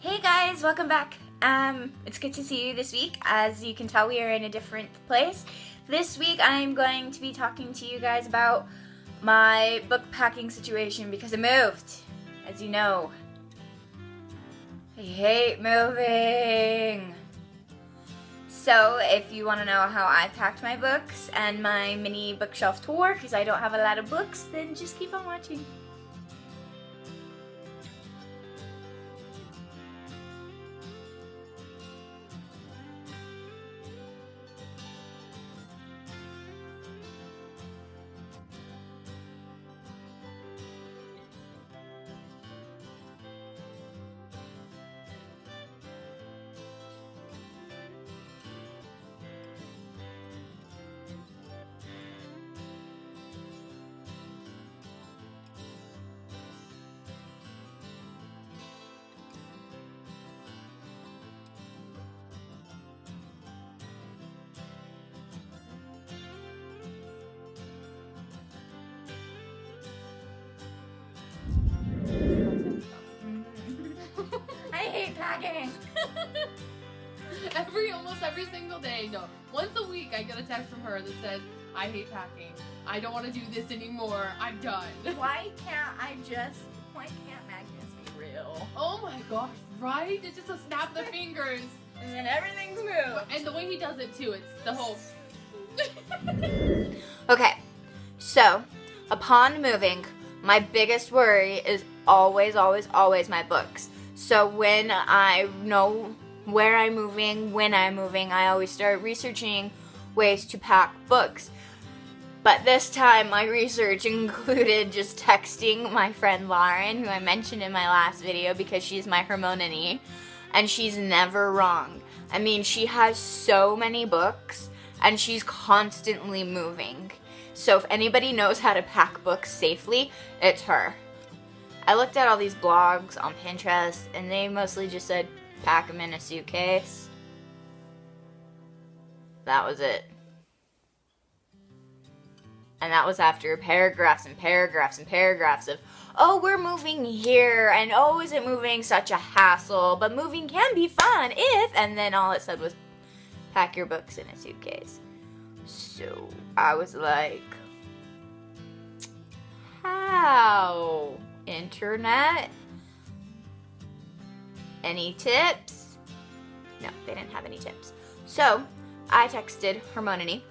Hey guys, welcome back. It's good to see you this week. As you can tell, we are in a different place. This week I'm going to be talking to you guys about my book packing situation because I moved, as you know. I hate moving. So if you want to know how I packed my books and my mini bookshelf tour, because I don't have a lot of books, then just keep on watching. I hate packing. Almost every single day, no. Once a week I get a text from her that says, I hate packing. I don't want to do this anymore. I'm done. Why can't Magnus be real? Oh my gosh, right? It's just a snap of the fingers. And then everything's moved. And the way he does it too, it's the whole... Okay, so upon moving, my biggest worry is always my books. So when I know where I'm moving, when I'm moving, I always start researching ways to pack books. But this time my research included just texting my friend Lauren, who I mentioned in my last video because she's my Hermione, and she's never wrong. I mean, she has so many books and she's constantly moving. So if anybody knows how to pack books safely, it's her. I looked at all these blogs on Pinterest and they mostly just said pack them in a suitcase. That was it. And that was after paragraphs and paragraphs and paragraphs of, oh, we're moving here, and oh, isn't moving such a hassle, but moving can be fun if, and then all it said was pack your books in a suitcase. So I was like, how? Internet? Any tips? No, they didn't have any tips. So I texted Hermione,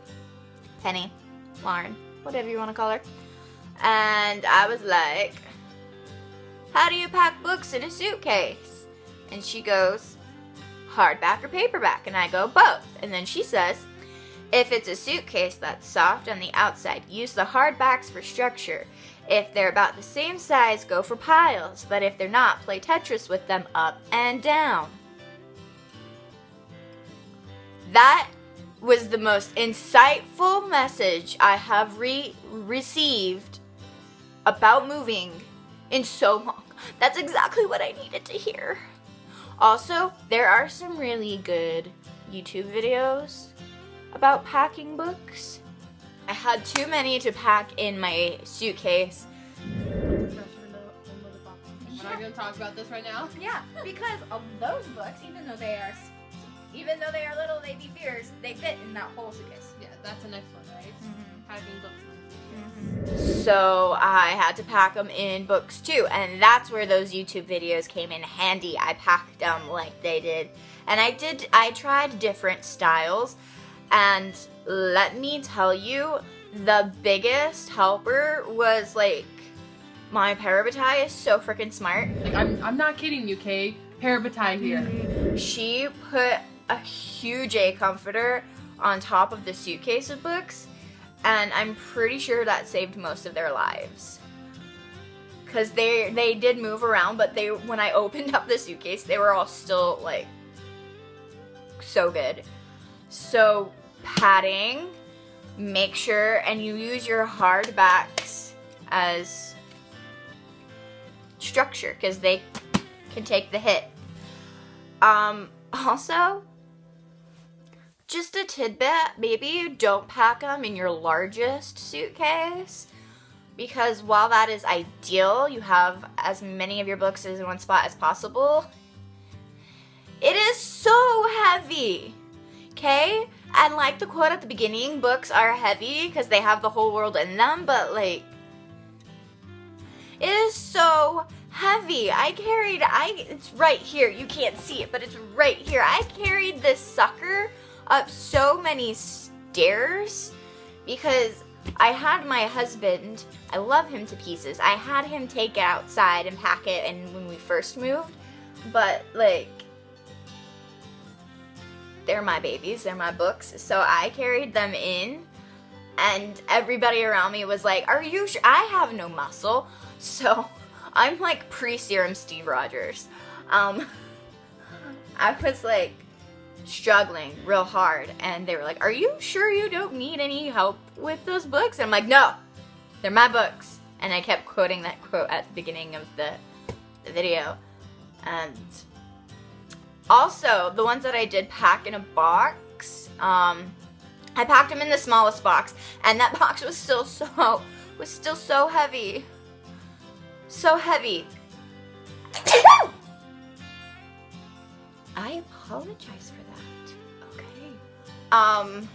Penny, Lauren, whatever you want to call her, and I was like, how do you pack books in a suitcase? And she goes, hardback or paperback? And I go, both. And then she says, if it's a suitcase that's soft on the outside, use the hardbacks for structure. If they're about the same size, go for piles. But if they're not, play Tetris with them up and down. That was the most insightful message I have received about moving in so long. That's exactly what I needed to hear. Also, there are some really good YouTube videos about packing books. I had too many to pack in my suitcase. We're not going to talk about this right now? Yeah, because of those books, even though they are little baby fears, they fit in that whole suitcase. Yeah, that's the next one, right? Mm-hmm. Packing books in the suitcase. So I had to pack them in books too, and that's where those YouTube videos came in handy. I packed them like they did, and I tried different styles, and let me tell you, the biggest helper was like, my parabatai is so freaking smart. Like, I'm not kidding you, Kay. Parabatai here. She put a huge comforter on top of the suitcase of books, and I'm pretty sure that saved most of their lives. Cause they did move around, but when I opened up the suitcase, they were all still like so good. So padding, make sure, and you use your hardbacks as structure because they can take the hit. Also, just a tidbit, maybe you don't pack them in your largest suitcase, because while that is ideal, you have as many of your books in one spot as possible, It is so heavy, okay? And like the quote at the beginning, books are heavy because they have the whole world in them, but like, it is so heavy. It's right here. You can't see it, but it's right here. I carried this sucker up so many stairs because I had my husband, I love him to pieces. I had him take it outside and pack it and when we first moved, but like, they're my babies, they're my books, so I carried them in, and everybody around me was like, are you sure? I have no muscle, so I'm like pre-serum Steve Rogers. I was like struggling real hard, and they were like, are you sure you don't need any help with those books? And I'm like, no, they're my books. And I kept quoting that quote at the beginning of the video. And also, the ones that I did pack in a box, I packed them in the smallest box, and that box was still so heavy. So heavy. I apologize for that. Okay.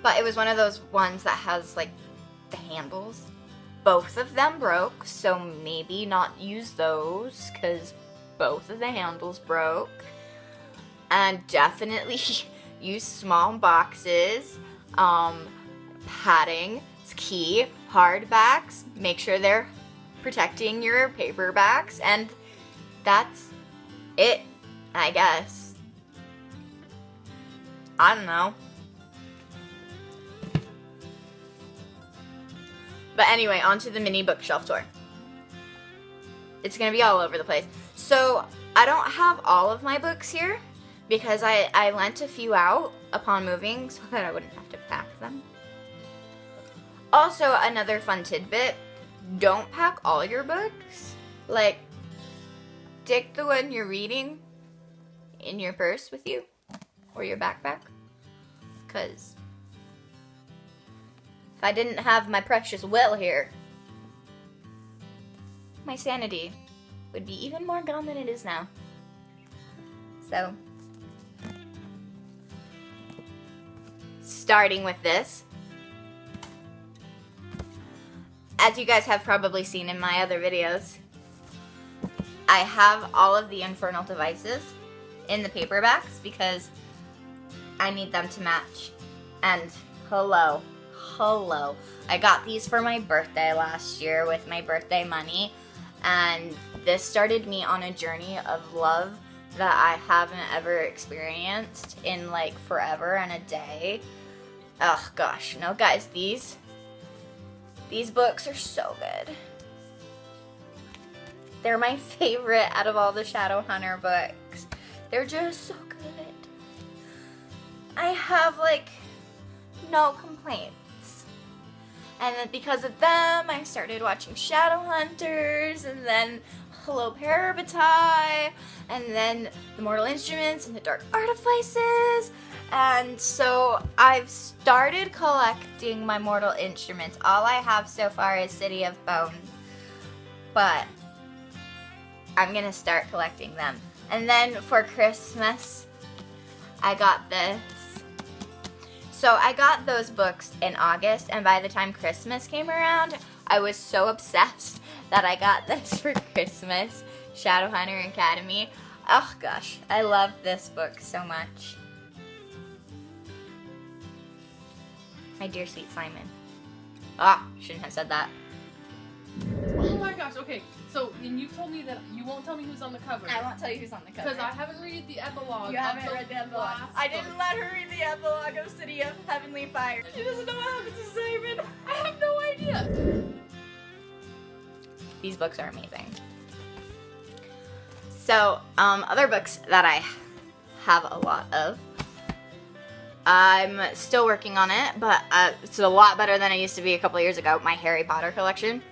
But it was one of those ones that has like the handles. Both of them broke, so maybe not use those because both of the handles broke. And definitely use small boxes. Padding is key. Hardbacks, make sure they're protecting your paperbacks, and that's it, I guess. I don't know. But anyway, on to the mini bookshelf tour. It's gonna be all over the place. So I don't have all of my books here because I lent a few out upon moving so that I wouldn't have to pack them. Also, another fun tidbit, don't pack all your books. Like, take the one you're reading in your purse with you or your backpack, because if I didn't have my precious Will here, my sanity would be even more gone than it is now. So, starting with this, as you guys have probably seen in my other videos, I have all of the Infernal Devices in the paperbacks because I need them to match. And hello, I got these for my birthday last year with my birthday money, and this started me on a journey of love that I haven't ever experienced in like forever and a day. Oh gosh, no guys, these books are so good. They're my favorite out of all the Shadowhunter books. They're just so good. I have like no complaints. And then because of them, I started watching Shadowhunters, and then Hello Parabatai, and then the Mortal Instruments and the Dark Artifices. And so I've started collecting my Mortal Instruments. All I have so far is City of Bones, but I'm gonna start collecting them. And then for Christmas, I got this. So I got those books in August, and by the time Christmas came around, I was so obsessed that I got this for Christmas, Shadowhunter Academy. Oh gosh, I love this book so much. My dear sweet Simon. Ah, shouldn't have said that. Oh my gosh, okay. So, and you told me that you won't tell me who's on the cover. I won't tell you who's on the cover. Because I haven't read the epilogue. You haven't read the epilogue. I didn't let her read the epilogue of City of Heavenly Fire. She doesn't know what happens to Simon. I have no idea. These books are amazing. So, other books that I have a lot of. I'm still working on it, but it's a lot better than it used to be a couple years ago. My Harry Potter collection.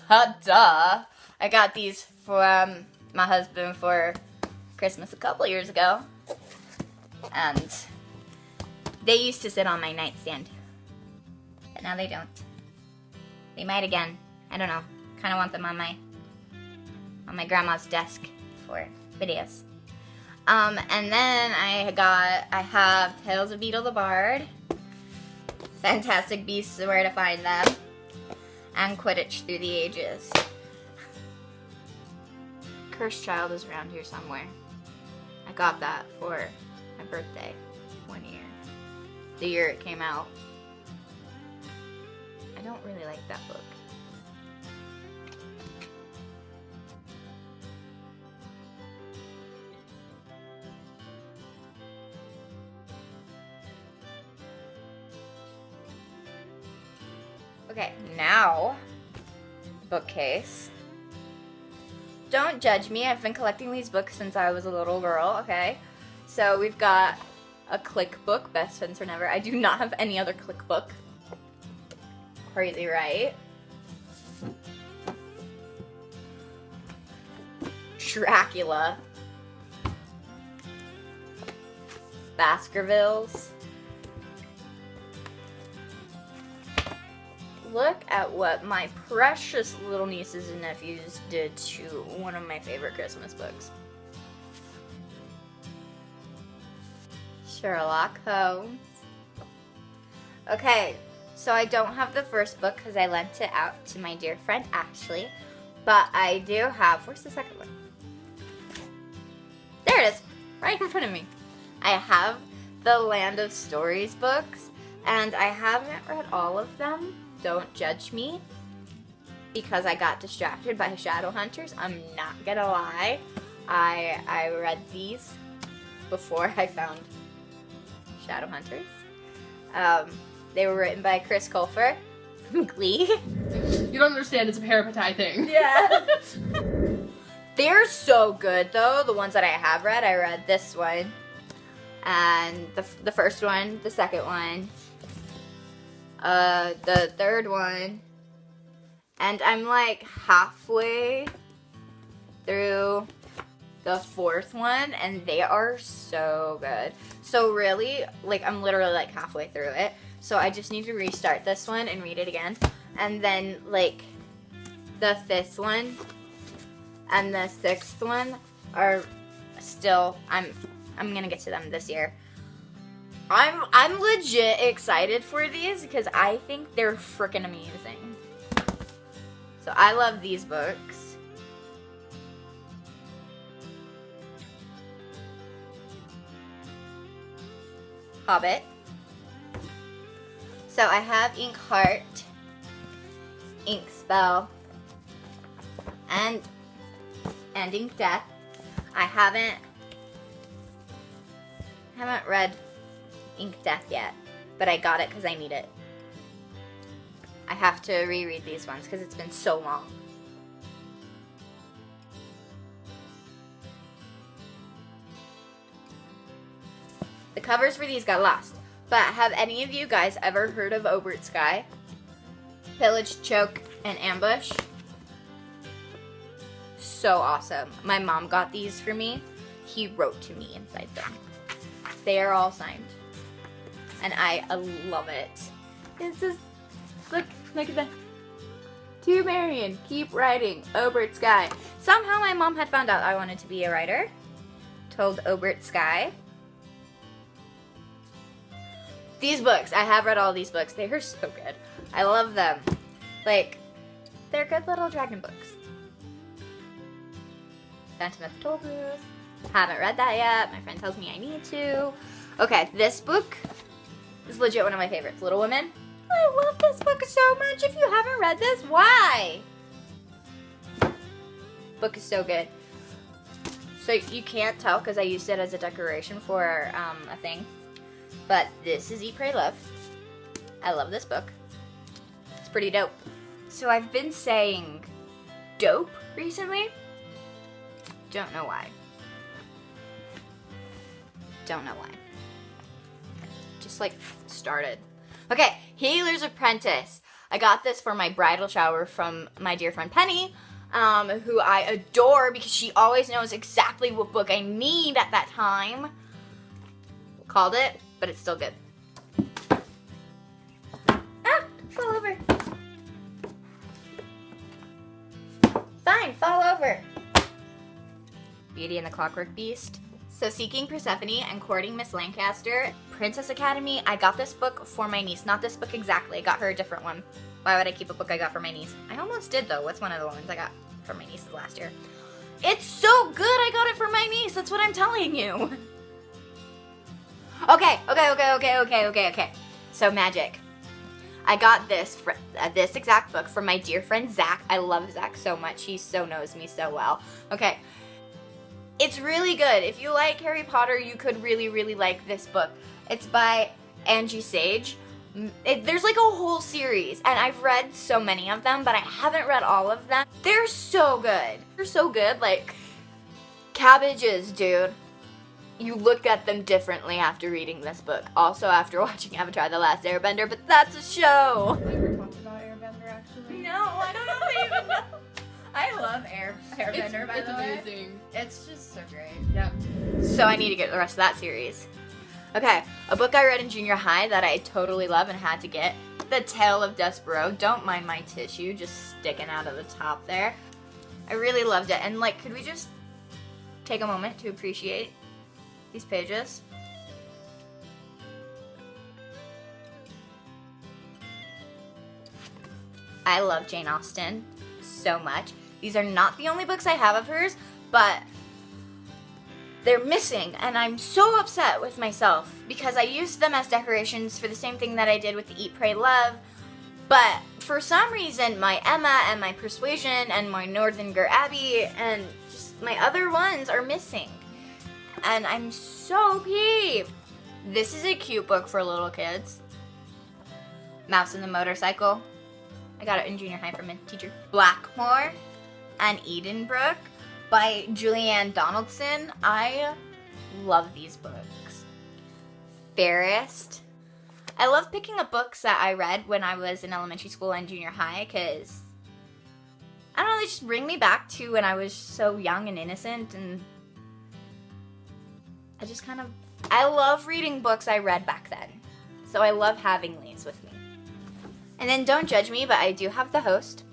Ta-da! I got these from my husband for Christmas a couple years ago. And they used to sit on my nightstand. But now they don't. They might again. I don't know. Kind of want them on my on my grandma's desk for videos. And then I have Tales of Beetle the Bard, Fantastic Beasts and Where to Find Them, and Quidditch Through the Ages. Cursed Child is around here somewhere. I got that for my birthday one year. The year it came out. I don't really like that book. Okay, now, bookcase. Don't judge me, I've been collecting these books since I was a little girl, okay? So we've got a click book, Best Friends Forever. I do not have any other click book. Crazy, right? Dracula. Baskervilles. Look at what my precious little nieces and nephews did to one of my favorite Christmas books. Sherlock Holmes. Okay, so I don't have the first book because I lent it out to my dear friend Ashley, but I do have, where's the second one? There it is, right in front of me. I have the Land of Stories books, and I haven't read all of them. Don't judge me, because I got distracted by Shadowhunters. I'm not gonna lie. I read these before I found Shadowhunters. They were written by Chris Colfer from Glee. You don't understand, it's a Parapatai thing. Yeah. They're so good though, the ones that I have read. I read this one, and the first one, the second one, the third one, and I'm like halfway through the fourth one, and they are so good. So really, like, I'm literally like halfway through it, so I just need to restart this one and read it again. And then like the fifth one and the sixth one are still, I'm gonna get to them this year. I'm legit excited for these because I think they're freaking amazing. So I love these books. Hobbit. So I have Inkheart, Inkspell, and Ink Death. I haven't read Ink Death yet, but I got it because I need it. I have to reread these ones because it's been so long. The covers for these got lost, but have any of you guys ever heard of Obert Sky? Pillage, Choke, and Ambush? So awesome. My mom got these for me. He wrote to me inside them. They are all signed. And I love it. It's just, look at that. To Marian, keep writing, Obert Sky. Somehow my mom had found out I wanted to be a writer. Told Obert Sky. These books, I have read all these books. They are so good. I love them. Like, they're good little dragon books. Phantom of the Tollbooth. Haven't read that yet. My friend tells me I need to. Okay, this book is legit one of my favorites. Little Women. I love this book so much. If you haven't read this, why? Book is so good. So you can't tell because I used it as a decoration for a thing. But this is Eat, Pray, Love. I love this book. It's pretty dope. So I've been saying dope recently. Don't know why. Don't know why. Just like started. Okay, Healer's Apprentice. I got this for my bridal shower from my dear friend Penny, who I adore because she always knows exactly what book I need at that time. Called it, but it's still good. Ah, fall over. Fine, fall over. Beauty and the Clockwork Beast. So Seeking Persephone and Courting Miss Lancaster, Princess Academy. I got this book for my niece. Not this book exactly. I got her a different one. Why would I keep a book I got for my niece? I almost did though. What's one of the ones I got for my nieces last year? It's so good. I got it for my niece. That's what I'm telling you. Okay. So magic. I got this exact book from my dear friend Zach. I love Zach so much. He so knows me so well. Okay. It's really good. If you like Harry Potter, you could really, really like this book. It's by Angie Sage. There's like a whole series, and I've read so many of them, but I haven't read all of them. They're so good. They're so good. Like, cabbages, dude. You look at them differently after reading this book. Also after watching Avatar: The Last Airbender, but that's a show. Have you ever talked about Airbender, actually? No, I don't know if I even know. I love Airbender, by the way. It's amazing. It's just so great. Yeah. So I need to get the rest of that series. Okay, a book I read in junior high that I totally love and had to get. The Tale of Despereaux. Don't mind my tissue just sticking out of the top there. I really loved it. And like, could we just take a moment to appreciate these pages? I love Jane Austen so much. These are not the only books I have of hers, but they're missing, and I'm so upset with myself because I used them as decorations for the same thing that I did with the Eat, Pray, Love, but for some reason my Emma and my Persuasion and my Northanger Abbey and just my other ones are missing, and I'm so peeved. This is a cute book for little kids. Mouse and the Motorcycle. I got it in junior high from a teacher. Blackmore and Edenbrook by Julianne Donaldson. I love these books. Fairest. I love picking up books that I read when I was in elementary school and junior high because, I don't know, they just bring me back to when I was so young and innocent, and I love reading books I read back then. So I love having these with me. And then don't judge me, but I do have The Host.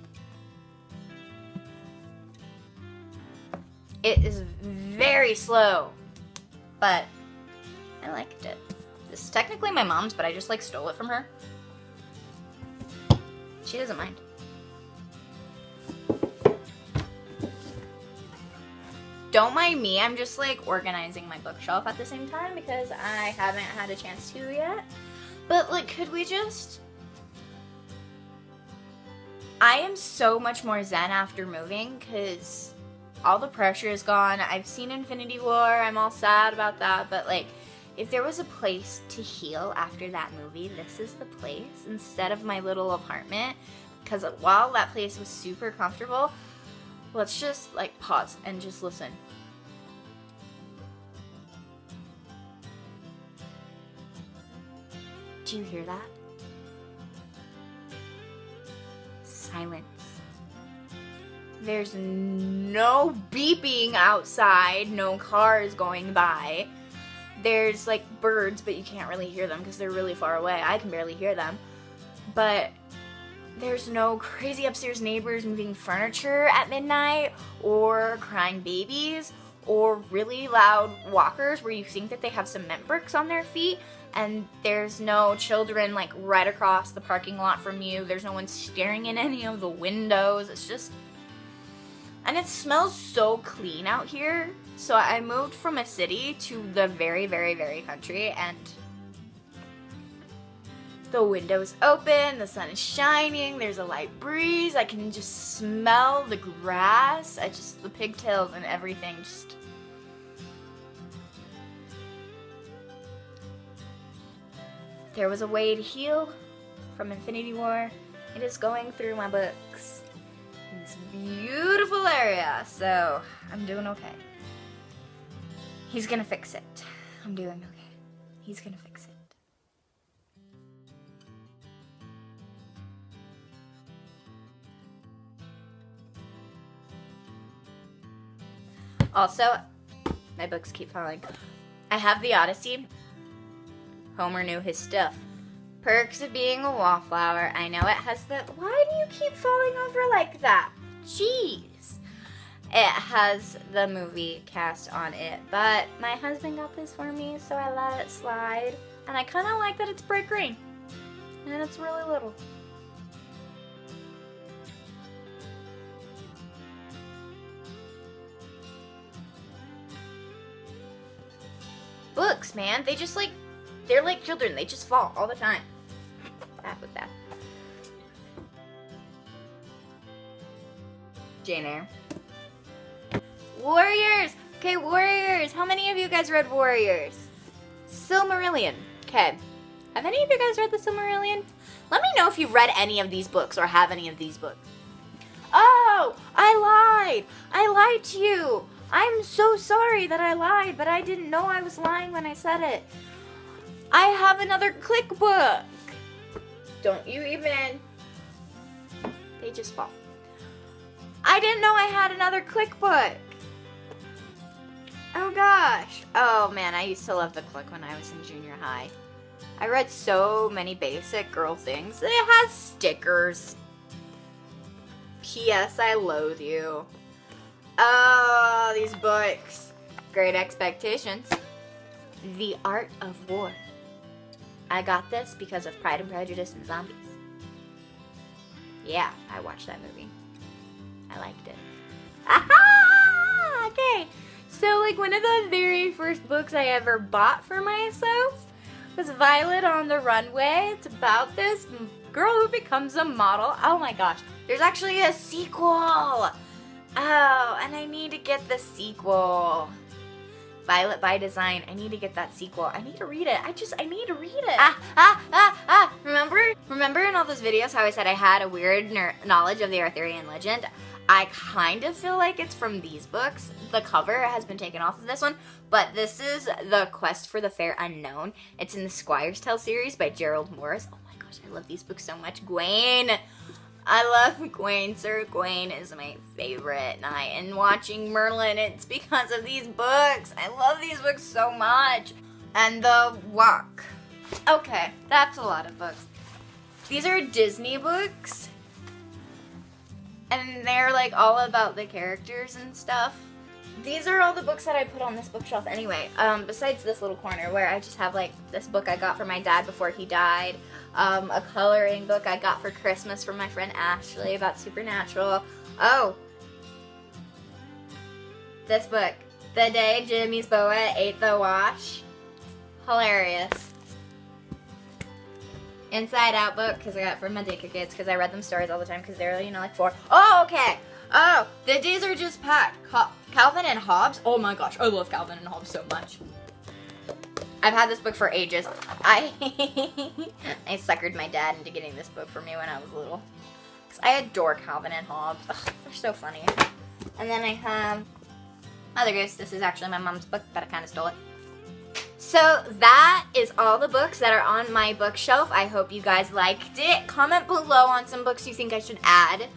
It is very slow, but I liked it. This is technically my mom's, but I just like stole it from her. She doesn't mind. Don't mind me, I'm just like organizing my bookshelf at the same time because I haven't had a chance to yet. But like, could we just... I am so much more zen after moving because all the pressure is gone. I've seen Infinity War. I'm all sad about that. But like, if there was a place to heal after that movie, this is the place instead of my little apartment. Because while that place was super comfortable, let's just like pause and just listen. Do you hear that? Silence. There's no beeping outside, no cars going by. There's like birds, but you can't really hear them because they're really far away. I can barely hear them. But there's no crazy upstairs neighbors moving furniture at midnight or crying babies or really loud walkers where you think that they have cement bricks on their feet. And there's no children like right across the parking lot from you. There's no one staring in any of the windows. It's just... And it smells so clean out here. So I moved from a city to the very, very, very country, and the window's open, the sun is shining, there's a light breeze, I can just smell the grass, the pigtails and everything just... There was a way to heal from Infinity War. It is going through my books in this beautiful area, so I'm doing okay. He's gonna fix it. I'm doing okay. He's gonna fix it. Also, my books keep falling. I have the Odyssey. Homer knew his stuff. Perks of Being a Wallflower. I know it has the... Why do you keep falling over like that? Jeez. It has the movie cast on it, but my husband got this for me, so I let it slide. And I kind of like that it's bright green, and it's really little. Books, man, they just like, they're like children. They just fall all the time. Bad with that. Jane Eyre. Warriors! Okay, Warriors! How many of you guys read Warriors? Silmarillion. Okay. Have any of you guys read the Silmarillion? Let me know if you've read any of these books or have any of these books. Oh! I lied! I lied to you! I'm so sorry that I lied, but I didn't know I was lying when I said it. I have another click book! Don't you even... They just fall. I didn't know I had another click book. Oh gosh. Oh man, I used to love the click when I was in junior high. I read so many basic girl things. It has stickers. P.S. I loathe you. Oh, these books. Great Expectations. The Art of War. I got this because of Pride and Prejudice and Zombies. Yeah, I watched that movie. I liked it. Aha! Okay. So, like, one of the very first books I ever bought for myself was Violet on the Runway. It's about this girl who becomes a model. Oh my gosh. There's actually a sequel. Oh, and I need to get the sequel. Violet by Design. I need to get that sequel. I need to read it. I need to read it. Remember in all those videos how I said I had a weird knowledge of the Arthurian Legend? I kind of feel like it's from these books. The cover has been taken off of this one, but this is The Quest for the Fair Unknown. It's in the Squire's Tale series by Gerald Morris. Oh my gosh, I love these books so much. Gawain. I love Gawain. Sir Gawain is my favorite knight. And watching Merlin, it's because of these books. I love these books so much. And The Walk. Okay, that's a lot of books. These are Disney books. And they're like all about the characters and stuff. These are all the books that I put on this bookshelf anyway. Besides this little corner where I just have like this book I got for my dad before he died. A coloring book I got for Christmas from my friend Ashley about Supernatural. Oh. This book. The Day Jimmy's Boa Ate the Wash. Hilarious. Inside Out book, because I got it from my daycare kids, because I read them stories all the time, because they're, you know, like 4. Oh, okay. Oh, the days are just packed. Calvin and Hobbes. Oh my gosh, I love Calvin and Hobbes so much. I've had this book for ages. I suckered my dad into getting this book for me when I was little. Because I adore Calvin and Hobbes. Ugh, they're so funny. And then I have Mother Goose. This is actually my mom's book, but I kind of stole it. So that is all the books that are on my bookshelf. I hope you guys liked it. Comment below on some books you think I should add.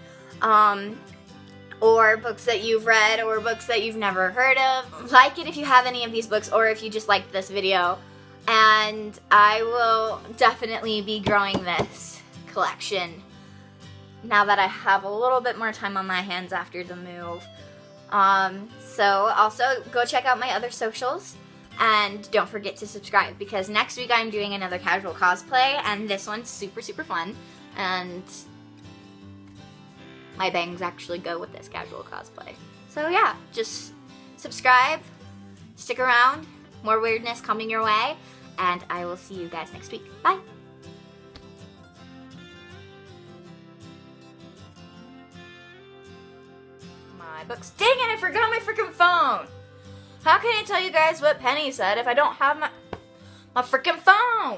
Or books that you've read, or books that you've never heard of. Like it if you have any of these books, or if you just liked this video. And I will definitely be growing this collection now that I have a little bit more time on my hands after the move. So also go check out my other socials. And don't forget to subscribe, because next week I'm doing another casual cosplay, and this one's super, super fun. And my bangs actually go with this casual cosplay. So yeah, just subscribe, stick around, more weirdness coming your way, and I will see you guys next week. Bye! My books. Dang it, I forgot my freaking phone! How can I tell you guys what Penny said if I don't have my freaking phone?